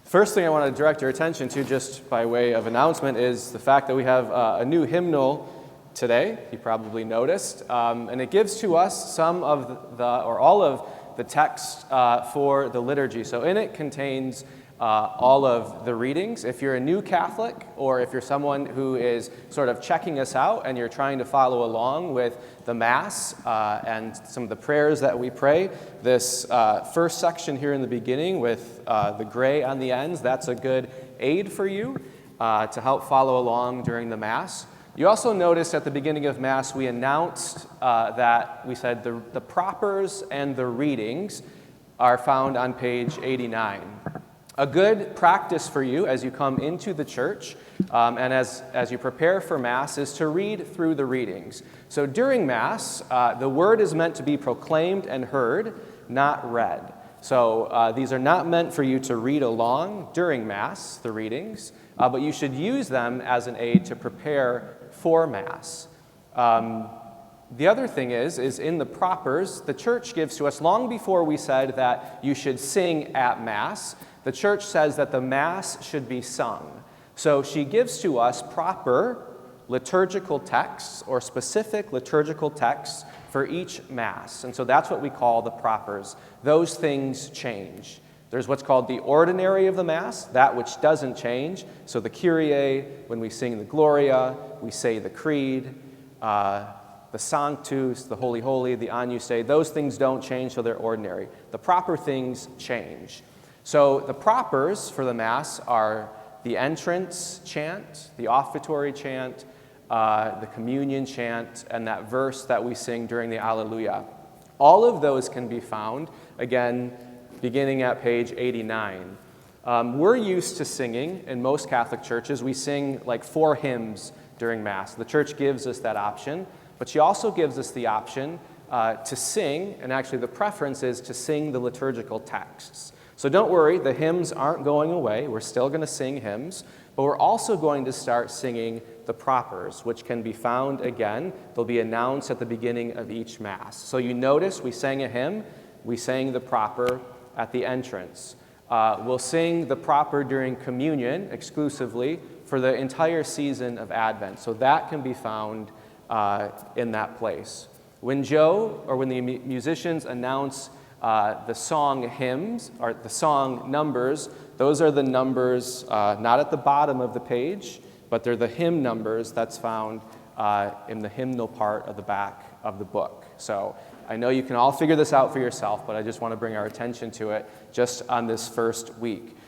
First thing I want to direct your attention to, just by way of announcement, is the fact that we have a new hymnal today. You probably noticed, and it gives to us some of or all of the text for the liturgy. So in it contains all of the readings. If you're a new Catholic, or if you're someone who is sort of checking us out and you're trying to follow along with the Mass and some of the prayers that we pray, this first section here in the beginning with the gray on the ends, that's a good aid for you to help follow along during the Mass. You also noticed at the beginning of Mass we announced that we said the propers and the readings are found on page 89. A good practice for you as you come into the church and as you prepare for Mass is to read through the readings. So during Mass, the word is meant to be proclaimed and heard, not read. So these are not meant for you to read along during Mass, the readings, but you should use them as an aid to prepare for Mass. The other thing is in the propers, the church gives to us, long before we said that you should sing at Mass, the church says that the Mass should be sung. So she gives to us proper liturgical texts or specific liturgical texts for each Mass. And so that's what we call the propers. Those things change. There's what's called the ordinary of the Mass, that which doesn't change. So the Kyrie, when we sing the Gloria, we say the Creed, the Sanctus, the Holy Holy, the Agnus Dei, those things don't change, so they're ordinary. The proper things change. So the propers for the Mass are the entrance chant, the offertory chant, the communion chant, and that verse that we sing during the Alleluia. All of those can be found, again, beginning at page 89. We're used to singing in most Catholic churches. We sing like 4 hymns during Mass. The church gives us that option, but she also gives us the option to sing, and actually the preference is to sing the liturgical texts. So don't worry, the hymns aren't going away. We're still going to sing hymns, but we're also going to start singing the propers, which can be found again. They'll be announced at the beginning of each Mass. So you notice we sang a hymn, we sang the proper at the entrance. We'll sing the proper during communion exclusively for the entire season of Advent. So that can be found in that place. When the musicians announce the song hymns, or the song numbers, those are the numbers not at the bottom of the page, but they're the hymn numbers that's found in the hymnal part of the back of the book. So I know you can all figure this out for yourself, but I just want to bring our attention to it just on this first week.